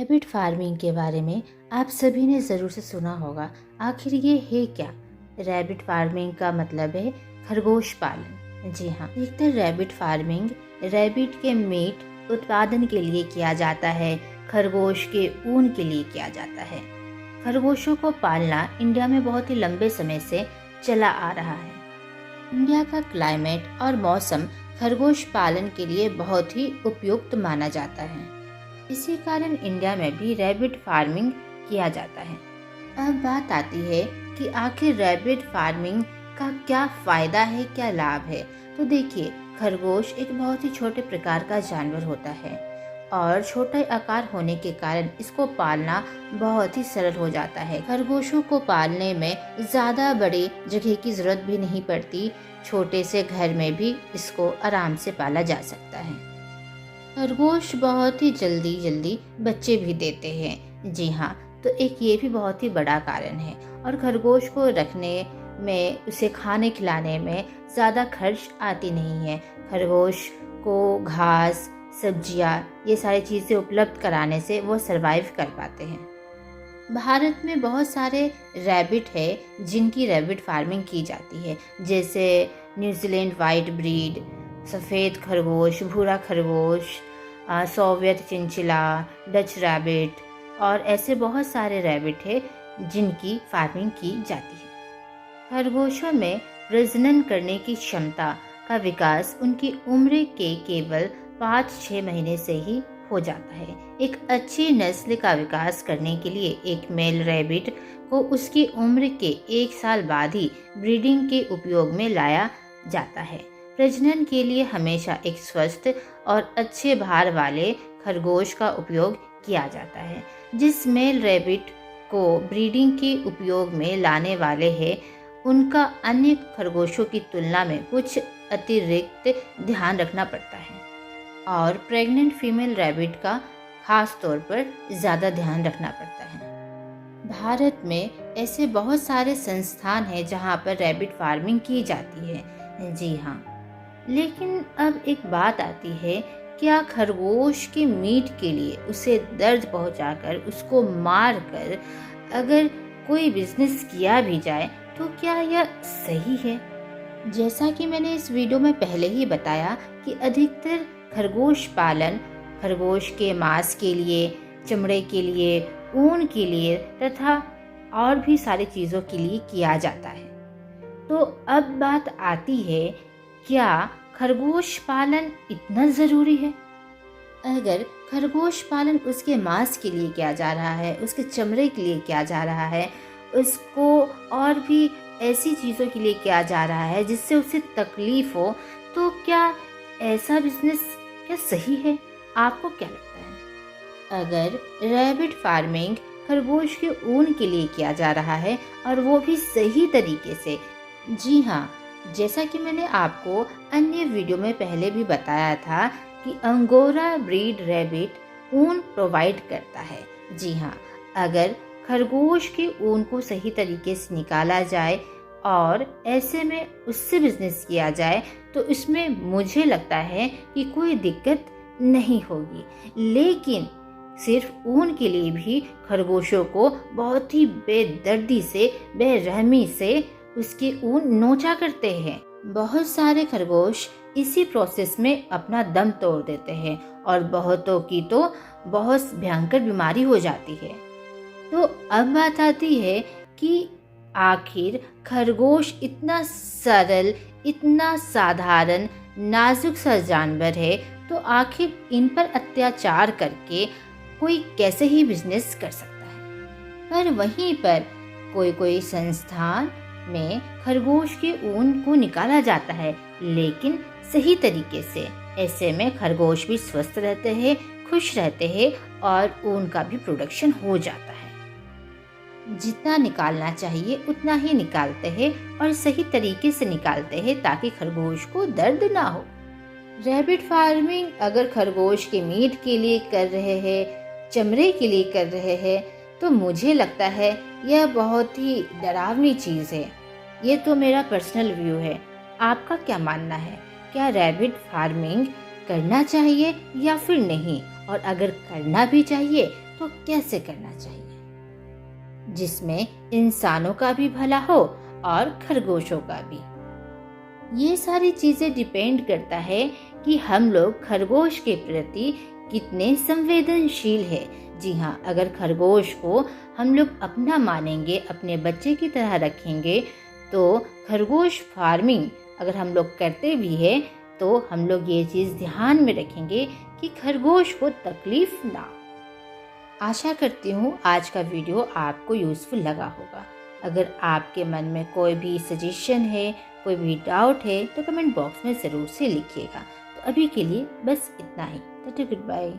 Rabbit farming के बारे में आप सभी ने ज़रूर से सुना होगा। आखिर ये है क्या? रैबिट फार्मिंग का मतलब है खरगोश पालन। जी हाँ, अधिकतर रैबिट फार्मिंग रैबिट के मीट उत्पादन के लिए किया जाता है, खरगोश के ऊन के लिए किया जाता है। खरगोशों को पालना इंडिया में बहुत ही लंबे समय से चला आ रहा है। इंडिया का क्लाइमेट और मौसम खरगोश पालन के लिए बहुत ही उपयुक्त माना जाता है। इसी कारण इंडिया में भी रैबिट फार्मिंग किया जाता है। अब बात आती है कि आखिर रैबिट फार्मिंग का क्या फायदा है, क्या लाभ है। तो देखिए, खरगोश एक बहुत ही छोटे प्रकार का जानवर होता है और छोटा आकार होने के कारण इसको पालना बहुत ही सरल हो जाता है। खरगोशों को पालने में ज़्यादा बड़ी जगह की ज़रूरत भी नहीं पड़ती। छोटे से घर में भी इसको आराम से पाला जा सकता है। खरगोश बहुत ही जल्दी बच्चे भी देते हैं। जी हाँ, तो एक ये भी बहुत ही बड़ा कारण है। और खरगोश को रखने में, उसे खाने खिलाने में ज़्यादा खर्च आती नहीं है। खरगोश को घास, सब्जियाँ, ये सारी चीज़ें उपलब्ध कराने से वो सरवाइव कर पाते हैं। भारत में बहुत सारे रैबिट है जिनकी रैबिट फार्मिंग की जाती है, जैसे न्यूजीलैंड वाइट ब्रीड, सफ़ेद खरगोश, भूरा खरगोश, सोवियत चिंचिला, डच रैबिट और ऐसे बहुत सारे रैबिट है जिनकी फार्मिंग की जाती है। खरगोशों में प्रजनन करने की क्षमता का विकास उनकी उम्र के केवल 5-6 महीने से ही हो जाता है। एक अच्छी नस्ल का विकास करने के लिए एक मेल रैबिट को उसकी उम्र के 1 साल बाद ही ब्रीडिंग के उपयोग में लाया जाता है। प्रजनन के लिए हमेशा एक स्वस्थ और अच्छे भार वाले खरगोश का उपयोग किया जाता है। जिस मेल रैबिट को ब्रीडिंग के उपयोग में लाने वाले हैं, उनका अन्य खरगोशों की तुलना में कुछ अतिरिक्त ध्यान रखना पड़ता है और प्रेग्नेंट फीमेल रैबिट का खास तौर पर ज़्यादा ध्यान रखना पड़ता है। भारत में ऐसे बहुत सारे संस्थान हैं जहां पर रैबिट फार्मिंग की जाती है। जी हाँ, लेकिन अब एक बात आती है, क्या खरगोश के मीट के लिए उसे दर्द पहुंचाकर, उसको मार कर अगर कोई बिजनेस किया भी जाए तो क्या यह सही है? जैसा कि मैंने इस वीडियो में पहले ही बताया कि अधिकतर खरगोश पालन खरगोश के मांस के लिए, चमड़े के लिए, ऊन के लिए तथा और भी सारी चीज़ों के लिए किया जाता है। तो अब बात आती है, क्या खरगोश पालन इतना ज़रूरी है? अगर खरगोश पालन उसके मांस के लिए किया जा रहा है, उसके चमड़े के लिए किया जा रहा है, उसको और भी ऐसी चीज़ों के लिए किया जा रहा है जिससे उसे तकलीफ हो, तो क्या ऐसा बिजनेस क्या सही है? आपको क्या लगता है? अगर रैबिट फार्मिंग खरगोश के ऊन के लिए किया जा रहा है और वो भी सही तरीके से, जी हाँ, जैसा कि मैंने आपको अन्य वीडियो में पहले भी बताया था कि अंगोरा ब्रीड रैबिट ऊन प्रोवाइड करता है। जी हाँ, अगर खरगोश के ऊन को सही तरीके से निकाला जाए और ऐसे में उससे बिजनेस किया जाए तो इसमें मुझे लगता है कि कोई दिक्कत नहीं होगी। लेकिन सिर्फ ऊन के लिए भी खरगोशों को बहुत ही बेदर्दी से, बेरहमी से उसके ऊन नोचा करते हैं। बहुत सारे खरगोश इसी प्रोसेस में अपना दम तोड़ देते हैं और बहुतों की तो बहुत भयंकर बीमारी हो जाती है। तो अब बात आती है कि आखिर खरगोश इतना सरल, इतना साधारण, नाजुक सा जानवर है, तो आखिर इन पर अत्याचार करके कोई कैसे ही बिजनेस कर सकता है? पर वहीं पर कोई संस्थान में खरगोश के ऊन को निकाला जाता है, लेकिन सही तरीके से। ऐसे में खरगोश भी स्वस्थ रहते हैं, खुश रहते हैं और ऊन का भी प्रोडक्शन हो जाता है। जितना निकालना चाहिए उतना ही निकालते हैं और सही तरीके से निकालते हैं ताकि खरगोश को दर्द ना हो। रैबिट फार्मिंग अगर खरगोश के मीट के लिए कर रहे हैं, चमड़े के लिए कर रहे हैं, तो मुझे लगता है यह बहुत ही डरावनी चीज़ है। ये तो मेरा पर्सनल व्यू है। आपका क्या मानना है? क्या रैबिट फार्मिंग करना चाहिए या फिर नहीं? और अगर करना भी चाहिए तो वो कैसे करना चाहिए जिसमें इंसानों का भी भला हो और खरगोशों का भी। ये सारी चीजें डिपेंड करता है कि हम लोग खरगोश के प्रति कितने संवेदनशील है। जी हाँ, अगर खरगोश को हम लोग अपना मानेंगे, अपने बच्चे की तरह रखेंगे, तो खरगोश फार्मिंग अगर हम लोग करते भी है तो हम लोग ये चीज़ ध्यान में रखेंगे कि खरगोश को तकलीफ ना हो। आशा करती हूँ आज का वीडियो आपको यूज़फुल लगा होगा। अगर आपके मन में कोई भी सजेशन है, कोई भी डाउट है तो कमेंट बॉक्स में ज़रूर से लिखिएगा। तो अभी के लिए बस इतना ही। Good bye.